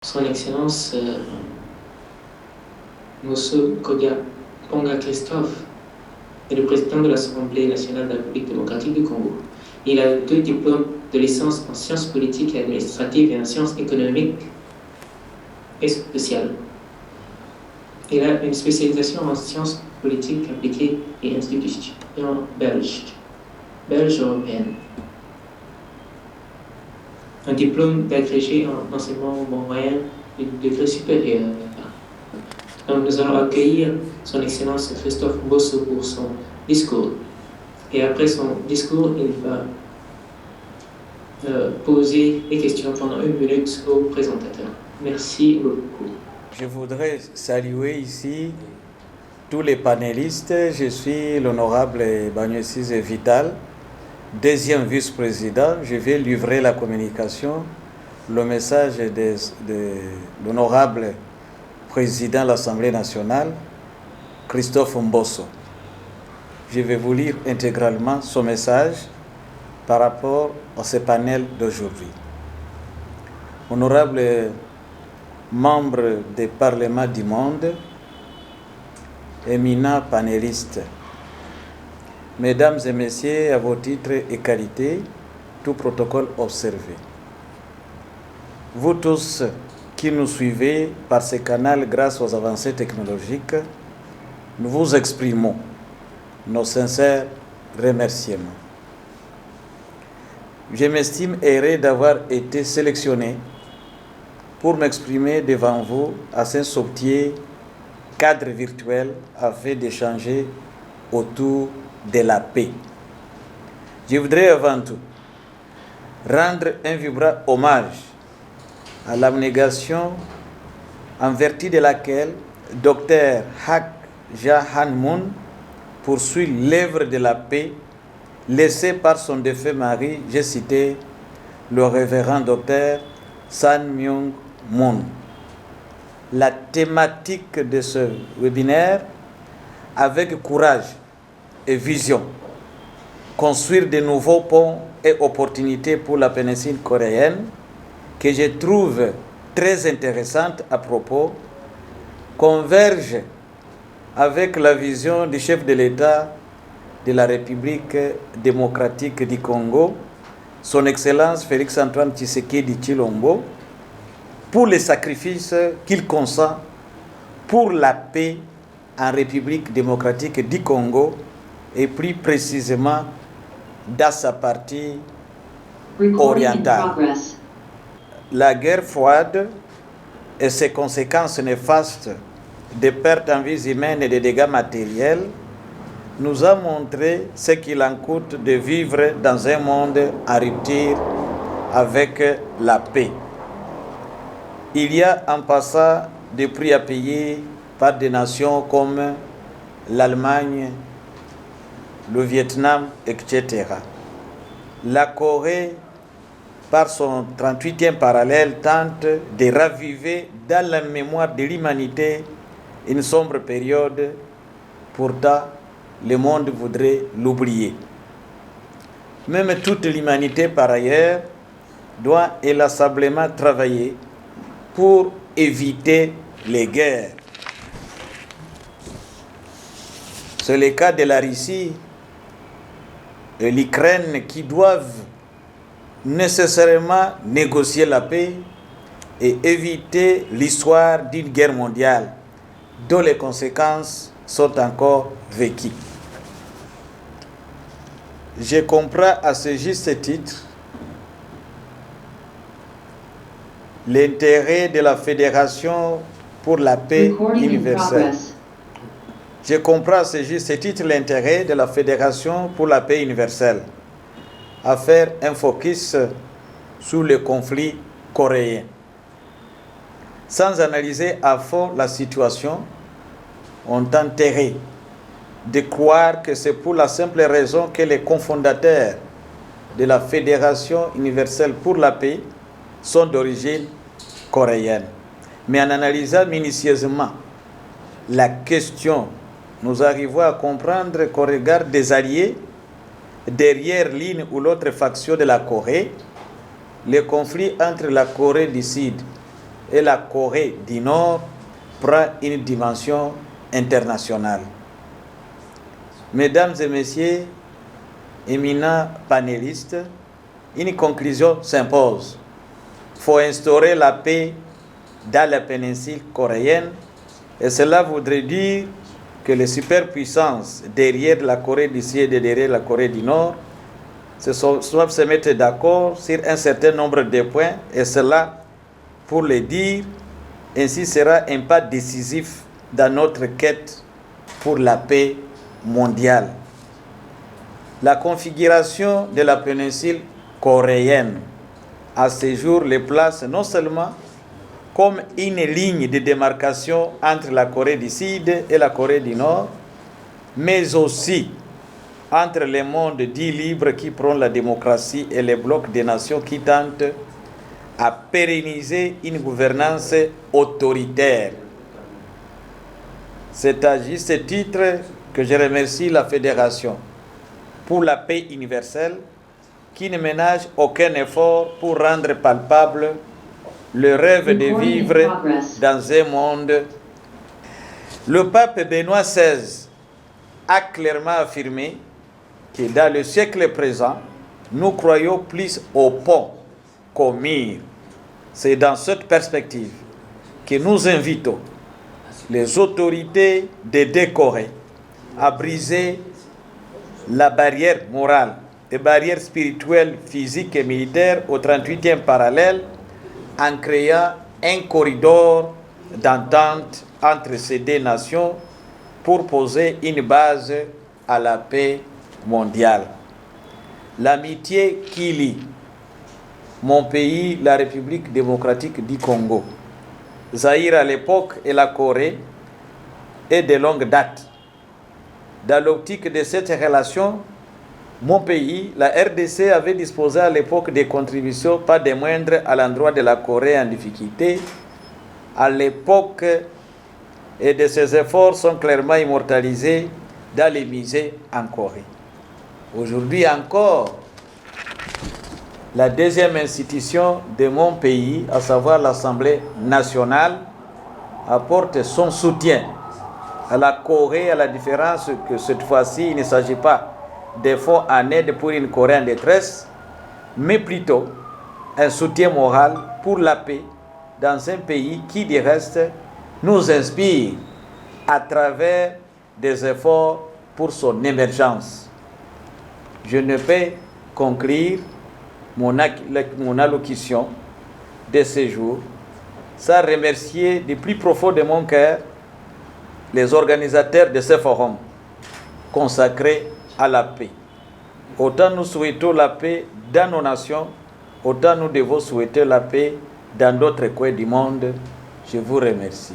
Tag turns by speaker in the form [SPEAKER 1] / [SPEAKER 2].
[SPEAKER 1] Son Excellence Mosso Kodia Ponga Christophe est le président de l'Assemblée nationale de la République démocratique du Congo. Il a 2 diplômes de licence en sciences politiques et administratives et en sciences économiques et sociales. Il a une spécialisation en sciences politiques appliquées et institutions belge-européenne. Un diplôme d'agrégé en enseignement moyen et degré supérieur. Donc nous allons accueillir son Excellence Christophe Mbosso pour son discours. Et après son discours, il va poser des questions pendant 1 minute au présentateur. Merci beaucoup.
[SPEAKER 2] Je voudrais saluer ici tous les panélistes. Je suis l'honorable Bagnosis Vital, 2e vice-président. Je vais livrer la communication, le message de l'honorable président de l'Assemblée nationale, Christophe Mbosso. Je vais vous lire intégralement son message par rapport à ce panel d'aujourd'hui. Honorable membres des parlements du monde, éminents panélistes, mesdames et messieurs, à vos titres et qualités, tout protocole observé. Vous tous qui nous suivez par ce canal grâce aux avancées technologiques, nous vous exprimons nos sincères remerciements. Je m'estime heureux d'avoir été sélectionné pour m'exprimer devant vous à ce subtil cadre virtuel afin d'échanger autour de la paix. Je voudrais avant tout rendre un vibrant hommage à l'abnégation en vertu de laquelle Dr Hak Jahan Moon poursuit l'œuvre de la paix laissée par son défunt mari, j'ai cité le révérend Dr San Myung Moon. La thématique de ce webinaire, avec courage et vision, construire de nouveaux ponts et opportunités pour la péninsule coréenne, que je trouve très intéressante à propos, converge avec la vision du chef de l'État de la République démocratique du Congo, son Excellence Félix-Antoine Tshisekedi Tshilombo, pour les sacrifices qu'il consent pour la paix en République démocratique du Congo et plus précisément dans sa partie orientale. La guerre froide et ses conséquences néfastes de pertes en vies humaines et de dégâts matériels nous a montré ce qu'il en coûte de vivre dans un monde en rupture avec la paix. Il y a en passant des prix à payer par des nations comme l'Allemagne, le Vietnam, etc. La Corée, par son 38e parallèle, tente de raviver dans la mémoire de l'humanité une sombre période. Pourtant, le monde voudrait l'oublier. Même toute l'humanité, par ailleurs, doit inlassablement travailler pour éviter les guerres. C'est le cas de la Russie et l'Ukraine qui doivent nécessairement négocier la paix et éviter l'histoire d'une guerre mondiale dont les conséquences sont encore vécues. Je comprends à ce juste titre l'intérêt de la Fédération pour la paix universelle. Je comprends à ce juste titre l'intérêt de la Fédération pour la paix universelle à faire un focus sur le conflit coréen. Sans analyser à fond la situation, on tenterait de croire que c'est pour la simple raison que les cofondateurs de la Fédération universelle pour la paix sont d'origine coréenne. Mais en analysant minutieusement la question, nous arrivons à comprendre qu'au regard des alliés, derrière l'une ou l'autre faction de la Corée, le conflit entre la Corée du Sud et la Corée du Nord prend une dimension internationale. Mesdames et messieurs, éminents panélistes, une conclusion s'impose. Il faut instaurer la paix dans la péninsule coréenne et cela voudrait dire que les superpuissances derrière la Corée du Sud et derrière la Corée du Nord doivent se mettre d'accord sur un certain nombre de points et cela, pour le dire, ainsi sera un pas décisif dans notre quête pour la paix mondiale. La configuration de la péninsule coréenne à ce jour les place non seulement comme une ligne de démarcation entre la Corée du Sud et la Corée du Nord, mais aussi entre les mondes dits libres qui prônent la démocratie et les blocs des nations qui tentent à pérenniser une gouvernance autoritaire. C'est à juste titre que je remercie la Fédération pour la paix universelle qui ne ménage aucun effort pour rendre palpable le rêve de vivre dans un monde. Le pape Benoît XVI a clairement affirmé que dans le siècle présent, nous croyons plus au pont qu'au mur. C'est dans cette perspective que nous invitons les autorités de deux Corées à briser la barrière morale, les barrières spirituelles, physiques et militaires au 38e parallèle en créant un corridor d'entente entre ces deux nations pour poser une base à la paix mondiale. L'amitié qui lie mon pays, la République démocratique du Congo, Zaïre à l'époque et la Corée est de longue date. Dans l'optique de cette relation, mon pays, la RDC, avait disposé à l'époque des contributions pas des moindres à l'endroit de la Corée en difficulté. À l'époque, et de ces efforts sont clairement immortalisés dans les musées en Corée. Aujourd'hui encore, la deuxième institution de mon pays, à savoir l'Assemblée nationale, apporte son soutien à la Corée, à la différence que cette fois-ci, il ne s'agit pas de fonds en aide pour une Corée en détresse, mais plutôt un soutien moral pour la paix dans un pays qui, du reste, nous inspire à travers des efforts pour son émergence. Je ne peux conclure mon allocution de ce jour sans remercier du plus profond de mon cœur les organisateurs de ce forum consacré à la paix. Autant nous souhaitons la paix dans nos nations, autant nous devons souhaiter la paix dans d'autres coins du monde. Je vous remercie.